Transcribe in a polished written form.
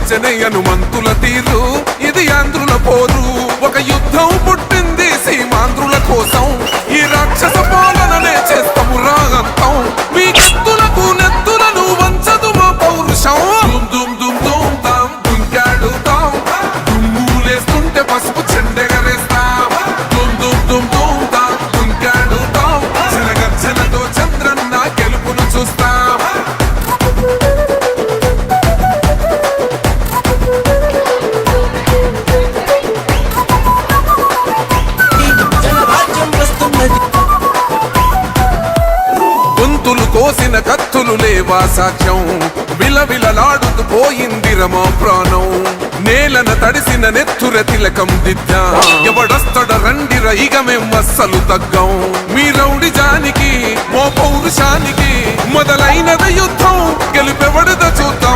వచ్చనే హనుమంతుల తీరు ఇది ఆంధ్రుల పోరు ఒక యుద్ధం పుట్టింది సీమాంధ్రుల కోసం ఈ రాక్షస పాలననే చేస్తాము రాగంతం మీ కత్తులకు నెత్తులను వంచదు మా పౌరుషం దుమ్ దుమ్ దుమ్ తాం దుంకాడుతాం దుమ్ములేస్తుంటే పసుపు చెండెగరేస్తాం దుమ్ దుమ్ దుమ్ దుమ్ తాం దుంకాడుతాం జనగర్జనతో చంద్రన్న గెలుపును చూస్తాం కోసిన కత్తులు లేవా సాక్ష్యం విలవిలలాడుతూ పోయింది రమా ప్రాణం నేలన తడిసిన నెత్తుర తిలకం దిద్దా ఎవడొస్తడ రండిర ఇక మేం అస్సలు తగ్గం మీ రౌడి జానికి మో పౌరుషానికి మొదలైనద యుద్ధం గెలుపెవడద చూద్దాం